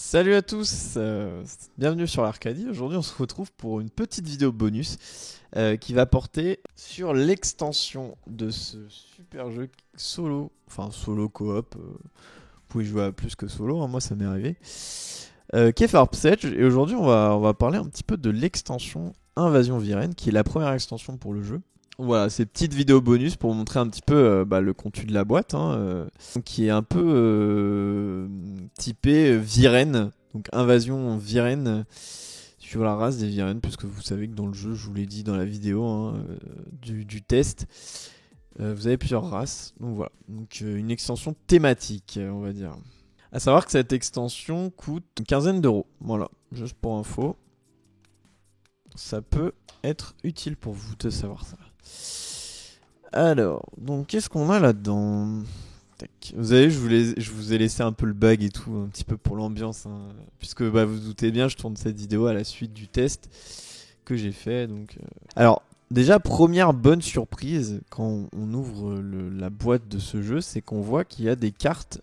Salut à tous, bienvenue sur l'Arcadie. Aujourd'hui on se retrouve pour une petite vidéo bonus qui va porter sur l'extension de ce super jeu solo, enfin solo coop, vous pouvez jouer à plus que solo, hein, moi ça m'est arrivé, qui est Farp's Edge. Et aujourd'hui on va parler un petit peu de l'extension Invasion Viren, qui est la première extension pour le jeu. Voilà, ces petites vidéos bonus pour vous montrer un petit peu le contenu de la boîte, hein, qui est un peu typé Viren, donc invasion Viren sur la race des Viren, puisque vous savez que dans le jeu, je vous l'ai dit dans la vidéo du test, vous avez plusieurs races, donc voilà, donc une extension thématique, on va dire. À savoir que cette extension coûte une quinzaine d'euros, voilà, juste pour info. Ça peut être utile pour vous de savoir ça. Alors, donc qu'est-ce qu'on a là-dedans? Tac. Vous savez, je vous ai laissé un peu le bag et tout, un petit peu pour l'ambiance, hein, puisque vous vous doutez bien, je tourne cette vidéo à la suite du test que j'ai fait. Donc, alors, déjà, première bonne surprise quand on ouvre la boîte de ce jeu, c'est qu'on voit qu'il y a des cartes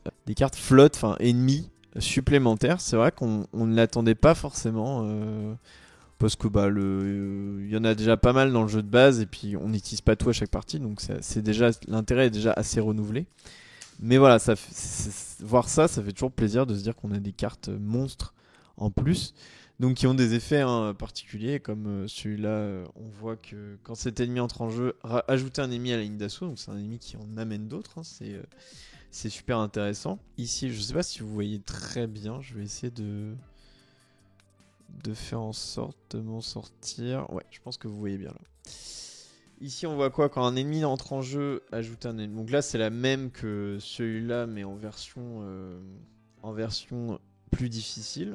flottes, enfin ennemies supplémentaires. C'est vrai qu'on ne l'attendait pas forcément. Parce que il y en a déjà pas mal dans le jeu de base et puis on n'utilise pas tout à chaque partie, donc l'intérêt est déjà assez renouvelé. Mais voilà, voir ça fait toujours plaisir de se dire qu'on a des cartes monstres en plus, donc qui ont des effets particuliers, comme celui-là. On voit que quand cet ennemi entre en jeu, ajouter un ennemi à la ligne d'assaut, donc c'est un ennemi qui en amène d'autres. C'est super intéressant. Ici, je sais pas si vous voyez très bien, je vais essayer de faire en sorte de m'en sortir. Ouais, je pense que vous voyez bien là. Ici, on voit quoi? Quand un ennemi entre en jeu, ajouter un ennemi. Donc là, c'est la même que celui-là, mais en version plus difficile.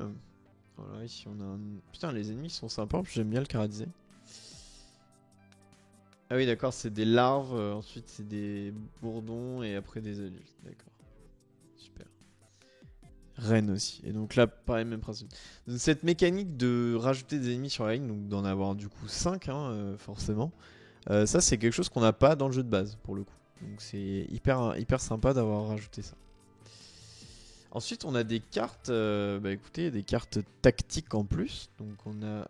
Voilà, ici, on a un... Putain, les ennemis sont sympas, j'aime bien le chara design. Ah oui, d'accord, c'est des larves, ensuite c'est des bourdons, et après des adultes. D'accord. Super. Reine aussi. Et donc là, pareil, même principe. Donc, cette mécanique de rajouter des ennemis sur la ligne, donc d'en avoir du coup 5, forcément, ça c'est quelque chose qu'on n'a pas dans le jeu de base, pour le coup. Donc c'est hyper sympa d'avoir rajouté ça. Ensuite, on a des cartes, écoutez, des cartes tactiques en plus. Donc on a...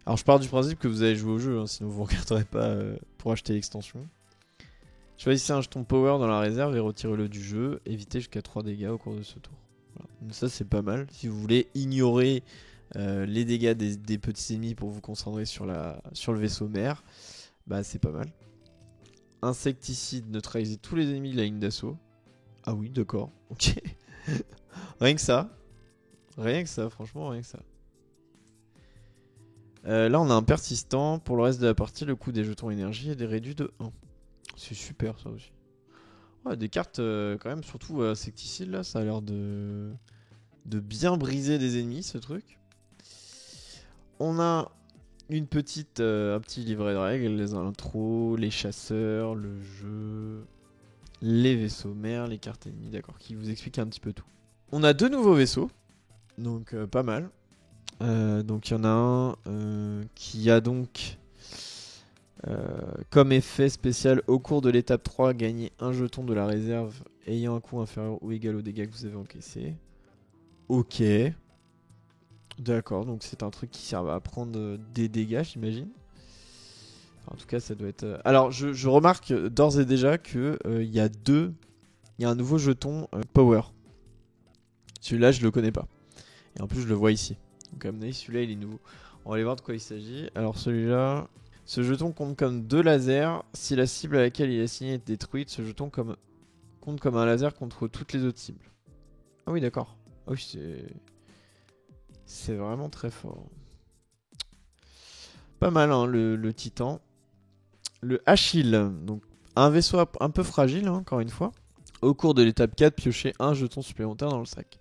Alors je pars du principe que vous allez jouer au jeu, hein, sinon vous ne regarderez pas pour acheter l'extension. Choisissez un jeton power dans la réserve et retirez-le du jeu. Évitez jusqu'à 3 dégâts au cours de ce tour. Voilà. Donc ça c'est pas mal. Si vous voulez ignorer les dégâts des petits ennemis pour vous concentrer sur le vaisseau mère, c'est pas mal. Insecticide, neutralisez tous les ennemis de la ligne d'assaut. Ah oui, d'accord. Ok. Rien que ça. Rien que ça, franchement, rien que ça. Là on a un persistant. Pour le reste de la partie, le coût des jetons énergie est réduit de 1. C'est super ça aussi. Ouais, des cartes quand même, surtout insecticide là, ça a l'air de bien briser des ennemis ce truc. On a un petit livret de règles, les intros, les chasseurs, le jeu, les vaisseaux mères, les cartes ennemies, d'accord, qui vous expliquent un petit peu tout. On a 2 nouveaux vaisseaux, donc pas mal. Donc il y en a un qui a donc comme effet spécial au cours de l'étape 3, gagner un jeton de la réserve ayant un coût inférieur ou égal aux dégâts que vous avez encaissés. Ok. D'accord, donc c'est un truc qui sert à prendre des dégâts, j'imagine. Enfin, en tout cas, ça doit être... Alors, je remarque d'ores et déjà que il y a un nouveau jeton Power. Celui-là, je le connais pas. Et en plus, je le vois ici. Donc, à mon avis, celui-là, il est nouveau. On va aller voir de quoi il s'agit. Alors, celui-là... Ce jeton compte comme 2 lasers. Si la cible à laquelle il est assigné est détruite, ce jeton compte comme un laser contre toutes les autres cibles. Ah oui, d'accord. Ah oui, c'est vraiment très fort. Pas mal, hein, le titan. Le Achille. Donc, un vaisseau un peu fragile, hein, encore une fois. Au cours de l'étape 4, piochez un jeton supplémentaire dans le sac.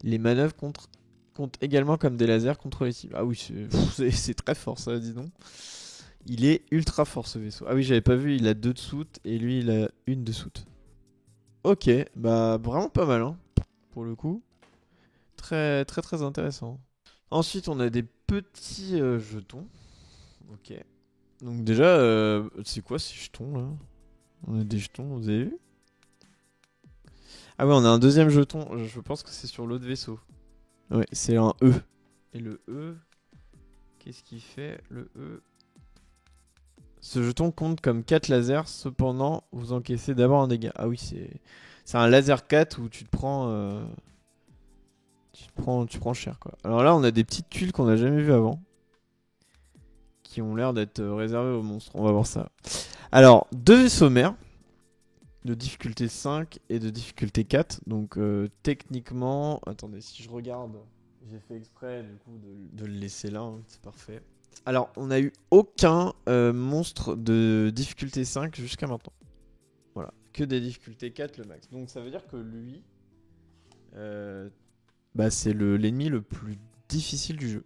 Les manœuvres comptent également comme des lasers contre les cibles. Ah oui, c'est très fort ça, dis donc. Il est ultra fort ce vaisseau. Ah oui, j'avais pas vu, il a 2 de soute et lui il a une de soute. Ok, vraiment pas mal, hein, pour le coup. Très très très intéressant. Ensuite, on a des petits jetons. Ok. Donc déjà, c'est quoi ces jetons là? On a des jetons, vous avez vu? Ah ouais, on a un deuxième jeton. Je pense que c'est sur l'autre vaisseau. Ouais, c'est un E. Et le E, qu'est-ce qu'il fait le E? Ce jeton compte comme 4 lasers, cependant, vous encaissez d'abord un dégât. Ah oui, c'est un laser 4 où tu te prends, tu prends cher quoi. Alors là, on a des petites tuiles qu'on n'a jamais vues avant, qui ont l'air d'être réservées aux monstres. On va voir ça. Alors, deux vaisseaux mers, de difficulté 5 et de difficulté 4. Donc techniquement, attendez, si je regarde, j'ai fait exprès du coup de le laisser là, hein, c'est parfait. Alors, on n'a eu aucun monstre de difficulté 5 jusqu'à maintenant. Voilà, que des difficultés 4 le max. Donc ça veut dire que lui, bah, c'est l'ennemi le plus difficile du jeu.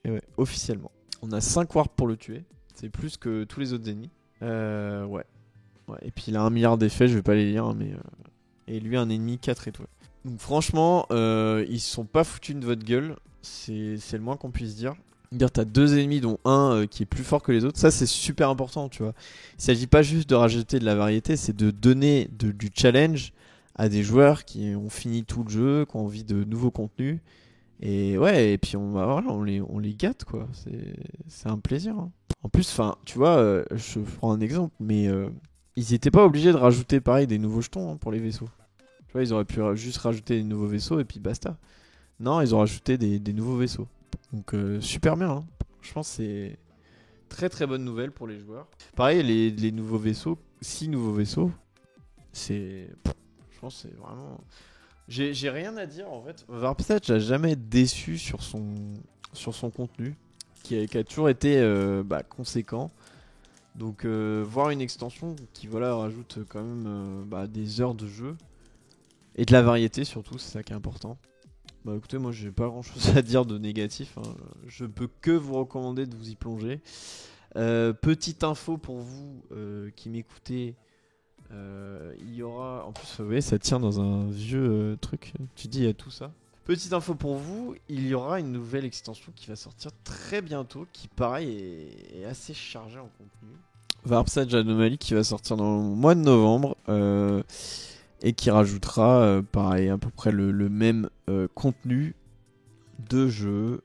Et ouais, officiellement. On a 5 warps pour le tuer. C'est plus que tous les autres ennemis. Ouais. Ouais. Et puis il a 1 milliard d'effets, je vais pas les lire, mais... Et lui, un ennemi 4 étoiles. Donc franchement, ils se sont pas foutus de votre gueule. C'est le moins qu'on puisse dire. Dire t'as 2 ennemis dont un qui est plus fort que les autres, ça c'est super important, tu vois. Il s'agit pas juste de rajouter de la variété, c'est de donner du challenge à des joueurs qui ont fini tout le jeu, qui ont envie de nouveaux contenus. Et ouais, et puis voilà, on les gâte quoi, c'est un plaisir. Hein. En plus, enfin, tu vois, je prends un exemple, mais ils étaient pas obligés de rajouter pareil des nouveaux jetons hein, pour les vaisseaux. Tu vois, ils auraient pu juste rajouter des nouveaux vaisseaux et puis basta. Non, ils ont rajouté des nouveaux vaisseaux. Donc super bien. Hein. Je pense que c'est très très bonne nouvelle pour les joueurs. Pareil, les nouveaux vaisseaux, 6 nouveaux vaisseaux, c'est... Je pense que c'est vraiment... J'ai rien à dire en fait. Warpsat, j'ai jamais déçu sur son contenu, qui a toujours été conséquent. Donc voir une extension qui voilà rajoute quand même des heures de jeu et de la variété surtout, c'est ça qui est important. Bah écoutez, moi j'ai pas grand chose à dire de négatif. Hein. Je peux que vous recommander de vous y plonger. Petite info pour vous qui m'écoutez. Il y aura, en plus, vous voyez, ça tient dans un vieux truc. Tu dis, il y a tout ça. Petite info pour vous, il y aura une nouvelle extension qui va sortir très bientôt, qui pareil est assez chargée en contenu. Warpsage Anomaly qui va sortir dans le mois de novembre et qui rajoutera pareil à peu près le même contenu de jeu.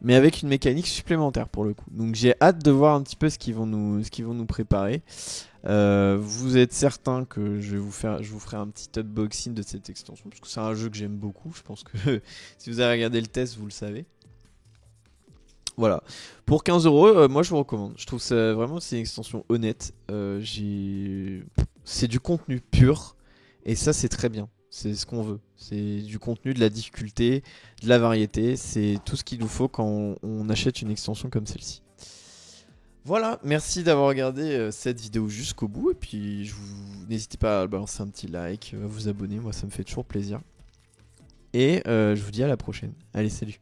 Mais avec une mécanique supplémentaire pour le coup. Donc j'ai hâte de voir un petit peu ce qu'ils vont nous préparer. Vous êtes certain que je vous ferai un petit unboxing de cette extension parce que c'est un jeu que j'aime beaucoup. Je pense que si vous avez regardé le test, vous le savez. Voilà. Pour 15 €, moi je vous recommande. Je trouve ça vraiment c'est une extension honnête. C'est du contenu pur et ça c'est très bien. C'est ce qu'on veut. C'est du contenu, de la difficulté, de la variété. C'est tout ce qu'il nous faut quand on achète une extension comme celle-ci. Voilà, merci d'avoir regardé cette vidéo jusqu'au bout. Et puis, n'hésitez pas à balancer un petit like, à vous abonner. Moi, ça me fait toujours plaisir. Et je vous dis à la prochaine. Allez, salut.